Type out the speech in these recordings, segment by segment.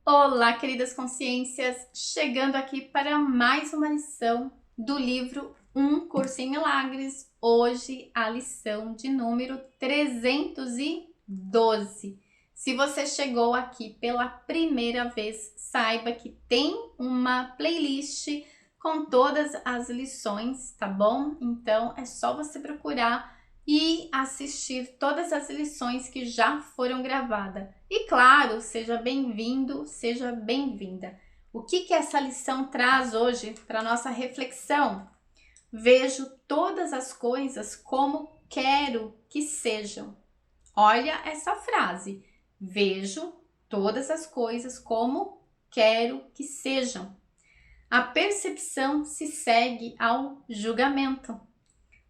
Olá, queridas consciências! Chegando aqui para mais uma lição do livro Um Curso em Milagres. Hoje, a lição de número 312. Se você chegou aqui pela primeira vez, saiba que tem uma playlist com todas as lições, tá bom? Então, é só você procurar e assistir todas as lições que já foram gravadas. E claro, seja bem-vindo, seja bem-vinda. O que essa lição traz hoje para nossa reflexão? Vejo todas as coisas como quero que sejam. Olha essa frase. Vejo todas as coisas como quero que sejam. A percepção se segue ao julgamento.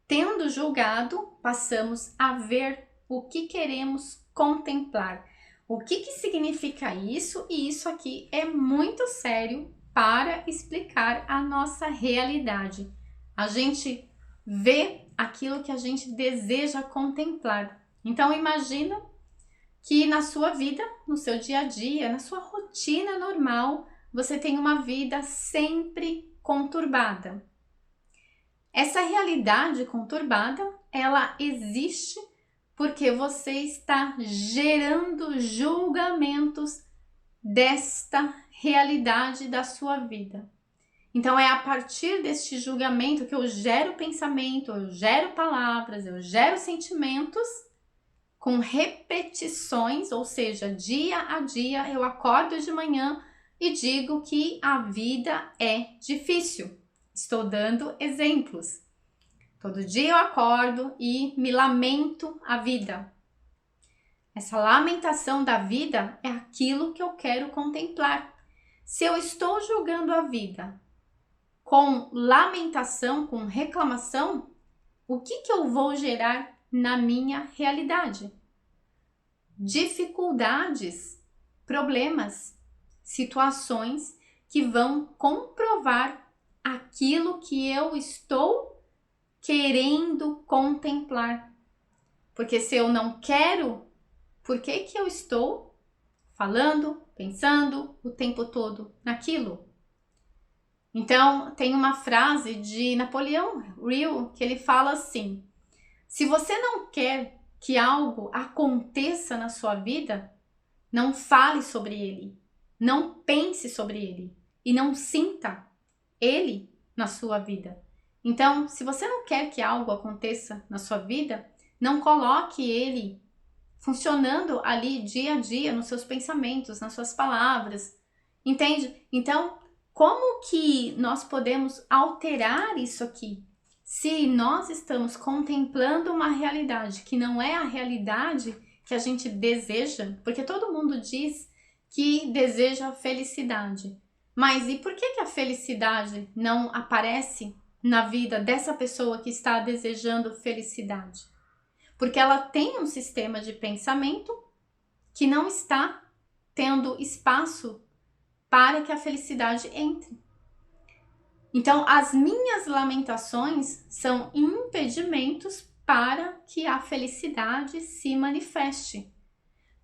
Tendo julgado, passamos a ver o que queremos contemplar. O que significa isso? E isso aqui é muito sério para explicar a nossa realidade. A gente vê aquilo que a gente deseja contemplar. Então imagina que na sua vida, no seu dia a dia, na sua rotina normal, você tem uma vida sempre conturbada. Essa realidade conturbada, ela existe porque você está gerando julgamentos desta realidade da sua vida. Então é a partir deste julgamento que eu gero pensamento, eu gero palavras, eu gero sentimentos com repetições, ou seja, dia a dia eu acordo de manhã e digo que a vida é difícil. Estou dando exemplos. Todo dia eu acordo e me lamento a vida. Essa lamentação da vida é aquilo que eu quero contemplar. Se eu estou julgando a vida com lamentação, com reclamação, o que eu vou gerar na minha realidade? Dificuldades, problemas, situações que vão comprovar aquilo que eu estou querendo contemplar. Porque se eu não quero, por que eu estou falando, pensando o tempo todo naquilo? Então, tem uma frase de Napoleão Hill que ele fala assim: se você não quer que algo aconteça na sua vida, não fale sobre ele, não pense sobre ele e não sinta ele na sua vida. Então, se você não quer que algo aconteça na sua vida, não coloque ele funcionando ali dia a dia nos seus pensamentos, nas suas palavras, entende? Então, como que nós podemos alterar isso aqui? Se nós estamos contemplando uma realidade que não é a realidade que a gente deseja, porque todo mundo diz que deseja felicidade, mas e por que a felicidade não aparece na vida dessa pessoa que está desejando felicidade? Porque ela tem um sistema de pensamento que não está tendo espaço para que a felicidade entre. Então, as minhas lamentações são impedimentos para que a felicidade se manifeste.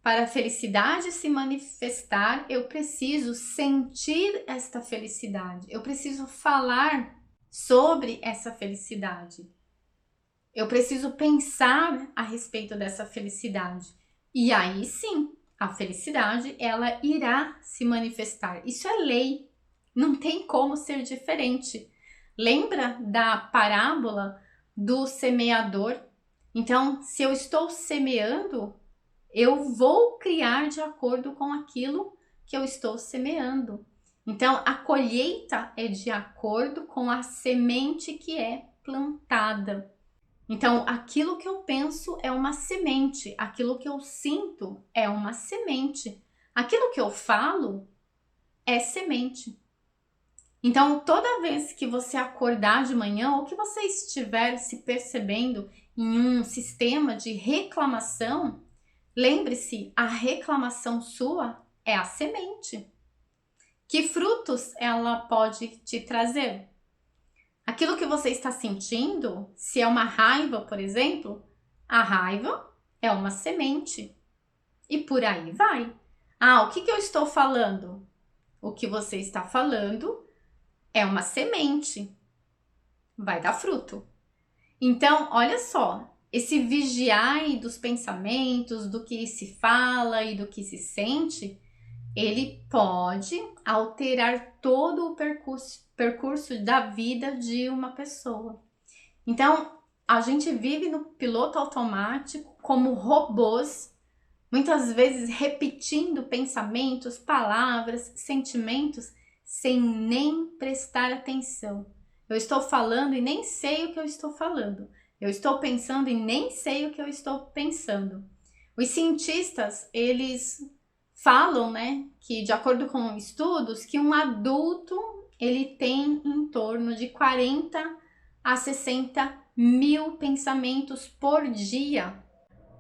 Para a felicidade se manifestar, eu preciso sentir esta felicidade. Eu preciso falar sobre essa felicidade. Eu preciso pensar a respeito dessa felicidade. E aí sim, a felicidade, ela irá se manifestar. Isso é lei. Não tem como ser diferente. Lembra da parábola do semeador? Então, se eu estou semeando, eu vou criar de acordo com aquilo que eu estou semeando. Então, a colheita é de acordo com a semente que é plantada. Então, aquilo que eu penso é uma semente, aquilo que eu sinto é uma semente, aquilo que eu falo é semente. Então, toda vez que você acordar de manhã ou que você estiver se percebendo em um sistema de reclamação, lembre-se, a reclamação sua é a semente. Que frutos ela pode te trazer? Aquilo que você está sentindo, se é uma raiva, por exemplo, a raiva é uma semente. E por aí vai. Ah, o que eu estou falando? o que você está falando é uma semente, vai dar fruto. Então, olha só, esse vigiar dos pensamentos, do que se fala e do que se sente, ele pode alterar todo o percurso da vida de uma pessoa. Então, a gente vive no piloto automático como robôs, muitas vezes repetindo pensamentos, palavras, sentimentos, sem nem prestar atenção. Eu estou falando e nem sei o que eu estou falando. Eu estou pensando e nem sei o que eu estou pensando. Os cientistas, eles falam, né, que de acordo com estudos, que um adulto, ele tem em torno de 40 a 60 mil pensamentos por dia.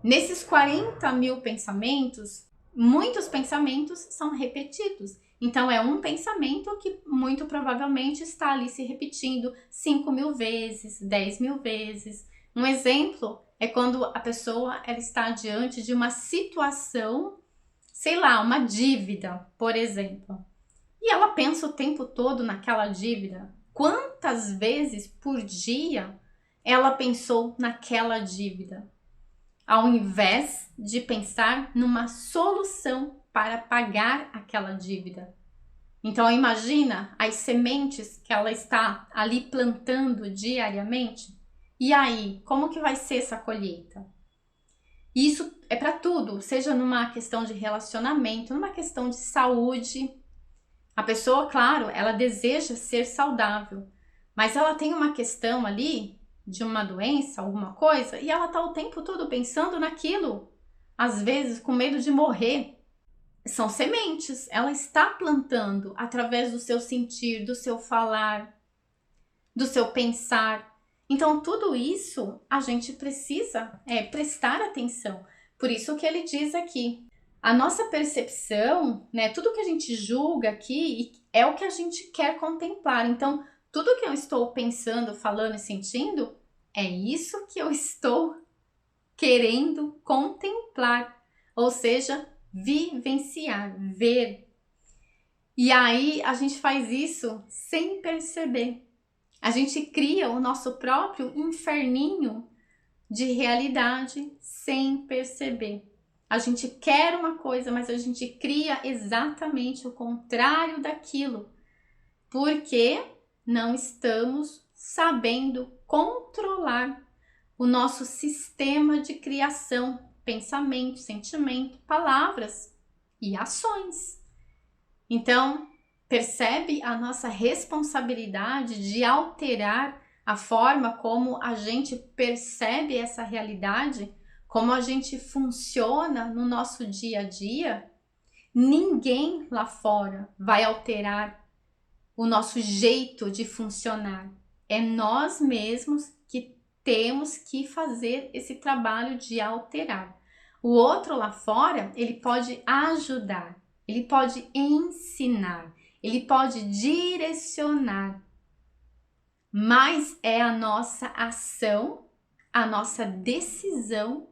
Nesses 40 mil pensamentos, muitos pensamentos são repetidos. Então, é um pensamento que muito provavelmente está ali se repetindo 5 mil vezes, 10 mil vezes. Um exemplo é quando a pessoa ela está diante de uma situação, sei lá, uma dívida, por exemplo. E ela pensa o tempo todo naquela dívida. Quantas vezes por dia ela pensou naquela dívida? Ao invés de pensar numa solução para pagar aquela dívida. Então imagina as sementes que ela está ali plantando diariamente. E aí, como que vai ser essa colheita? Isso é para tudo, seja numa questão de relacionamento, numa questão de saúde. A pessoa, claro, ela deseja ser saudável, mas ela tem uma questão ali de uma doença, alguma coisa, e ela tá o tempo todo pensando naquilo, às vezes com medo de morrer. São sementes, ela está plantando através do seu sentir, do seu falar, do seu pensar. Então, tudo isso a gente precisa prestar atenção. Por isso que ele diz aqui, a nossa percepção, né, tudo que a gente julga aqui é o que a gente quer contemplar. Então, tudo que eu estou pensando, falando e sentindo, é isso que eu estou querendo contemplar, ou seja, vivenciar, ver. E aí a gente faz isso sem perceber. A gente cria o nosso próprio inferninho de realidade sem perceber. A gente quer uma coisa, mas a gente cria exatamente o contrário daquilo, porque não estamos sabendo controlar o nosso sistema de criação, pensamento, sentimento, palavras e ações. Então, percebe a nossa responsabilidade de alterar a forma como a gente percebe essa realidade, como a gente funciona no nosso dia a dia? Ninguém lá fora vai alterar o nosso jeito de funcionar. É nós mesmos que temos que fazer esse trabalho de alterar. O outro lá fora, ele pode ajudar, ele pode ensinar, ele pode direcionar, mas é a nossa ação, a nossa decisão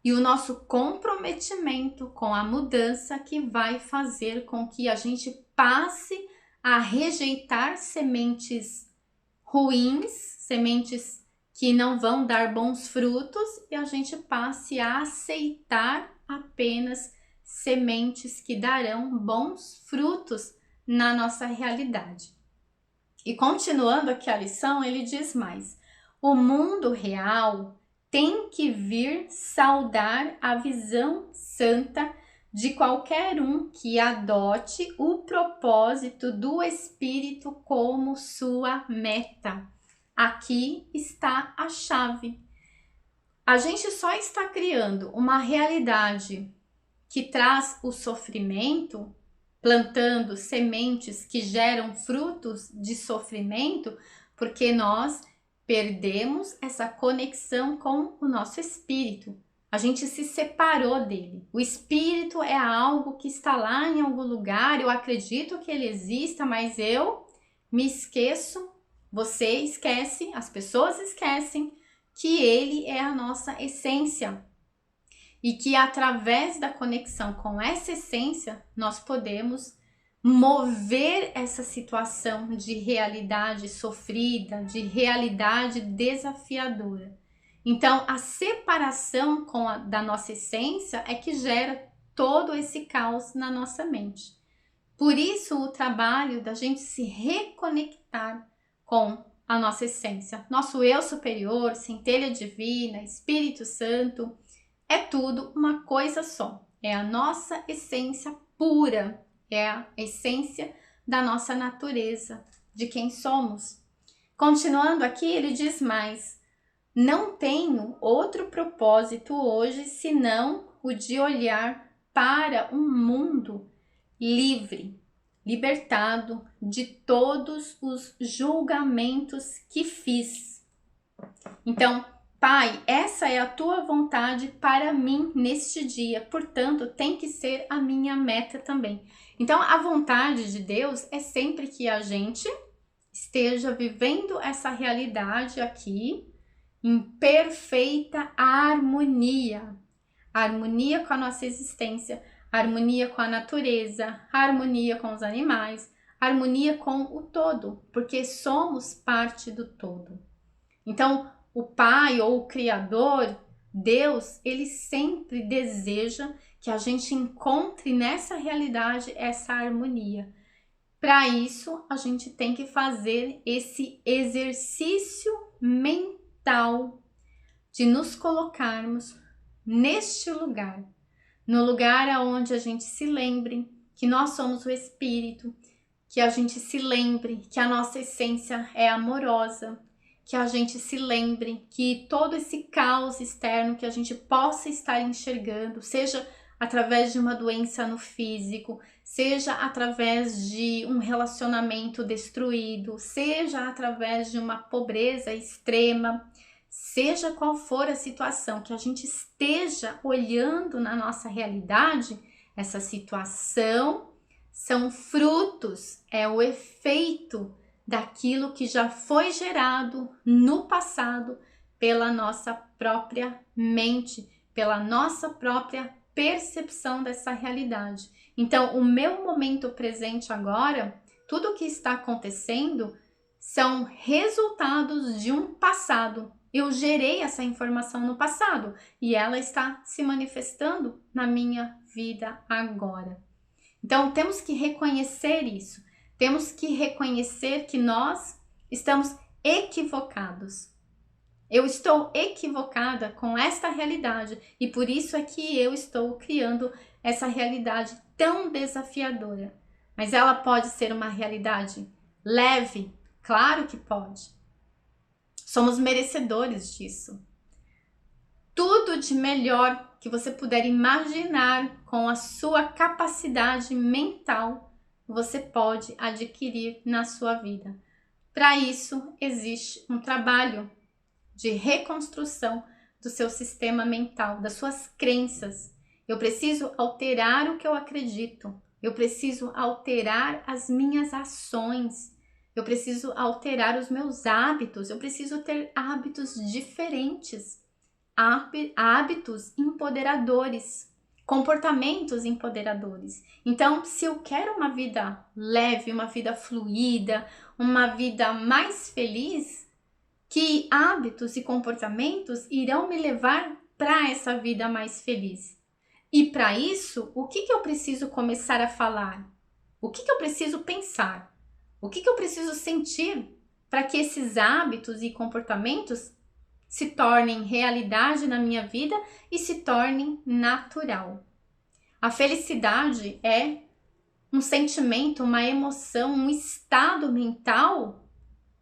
e o nosso comprometimento com a mudança que vai fazer com que a gente passe a rejeitar sementes ruins, sementes que não vão dar bons frutos, e a gente passe a aceitar apenas sementes que darão bons frutos na nossa realidade. E continuando aqui a lição, ele diz mais: o mundo real tem que vir saudar a visão santa de qualquer um que adote o propósito do Espírito como sua meta. Aqui está a chave. A gente só está criando uma realidade que traz o sofrimento, plantando sementes que geram frutos de sofrimento, porque nós perdemos essa conexão com o nosso espírito. A gente se separou dele. O espírito é algo que está lá em algum lugar, eu acredito que ele exista, mas eu me esqueço, você esquece, as pessoas esquecem que ele é a nossa essência. E que através da conexão com essa essência, nós podemos mover essa situação de realidade sofrida, de realidade desafiadora. Então, a separação da nossa essência é que gera todo esse caos na nossa mente. Por isso, o trabalho da gente se reconectar com a nossa essência. Nosso eu superior, centelha divina, Espírito Santo, é tudo uma coisa só. É a nossa essência pura, é a essência da nossa natureza, de quem somos. Continuando aqui, ele diz mais: não tenho outro propósito hoje senão o de olhar para um mundo livre, libertado de todos os julgamentos que fiz. Então, Pai, essa é a tua vontade para mim neste dia, portanto, tem que ser a minha meta também. Então, a vontade de Deus é sempre que a gente esteja vivendo essa realidade aqui em perfeita harmonia. Harmonia com a nossa existência, harmonia com a natureza, harmonia com os animais, harmonia com o todo, porque somos parte do todo. Então, o Pai ou o Criador, Deus, ele sempre deseja que a gente encontre nessa realidade essa harmonia. Para isso, a gente tem que fazer esse exercício mental de nos colocarmos neste lugar, no lugar aonde a gente se lembre que nós somos o Espírito, que a gente se lembre que a nossa essência é amorosa, que a gente se lembre que todo esse caos externo que a gente possa estar enxergando, seja através de uma doença no físico, seja através de um relacionamento destruído, seja através de uma pobreza extrema, seja qual for a situação que a gente esteja olhando na nossa realidade, essa situação são frutos, é o efeito daquilo que já foi gerado no passado pela nossa própria mente, pela nossa própria percepção dessa realidade. Então, o meu momento presente agora, tudo o que está acontecendo são resultados de um passado. Eu gerei essa informação no passado e ela está se manifestando na minha vida agora. Então, temos que reconhecer isso. Temos que reconhecer que nós estamos equivocados. Eu estou equivocada com esta realidade e por isso é que eu estou criando essa realidade tão desafiadora. Mas ela pode ser uma realidade leve? Claro que pode. Somos merecedores disso. Tudo de melhor que você puder imaginar com a sua capacidade mental você pode adquirir na sua vida. Para isso, existe um trabalho de reconstrução do seu sistema mental, das suas crenças. Eu preciso alterar o que eu acredito. Eu preciso alterar as minhas ações. Eu preciso alterar os meus hábitos. Eu preciso ter hábitos diferentes. Hábitos empoderadores. Comportamentos empoderadores. Então, se eu quero uma vida leve, uma vida fluida, uma vida mais feliz, que hábitos e comportamentos irão me levar para essa vida mais feliz? E para isso, o que eu preciso começar a falar? O que eu preciso pensar? O que eu preciso sentir para que esses hábitos e comportamentos se tornem realidade na minha vida e se tornem natural? A felicidade é um sentimento, uma emoção, um estado mental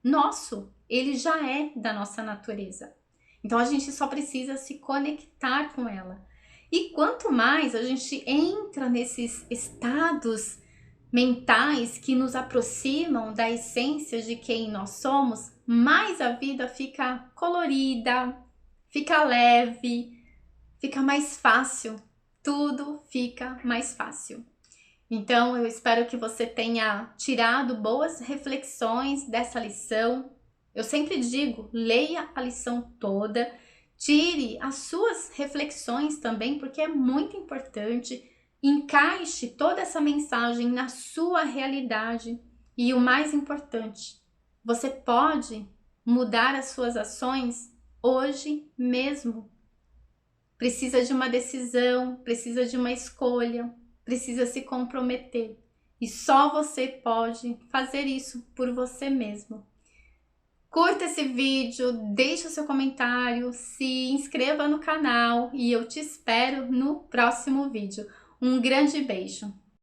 nosso. Ele já é da nossa natureza. Então a gente só precisa se conectar com ela. E quanto mais a gente entra nesses estados mentais que nos aproximam da essência de quem nós somos, mais a vida fica colorida, fica leve, fica mais fácil. Tudo fica mais fácil. Então, eu espero que você tenha tirado boas reflexões dessa lição. Eu sempre digo, leia a lição toda, tire as suas reflexões também, porque é muito importante Encaixe toda essa mensagem na sua realidade e o mais importante, você pode mudar as suas ações hoje mesmo. Precisa de uma decisão, precisa de uma escolha, precisa se comprometer. E só você pode fazer isso por você mesmo. Curta esse vídeo, deixe o seu comentário, se inscreva no canal e eu te espero no próximo vídeo. Um grande beijo!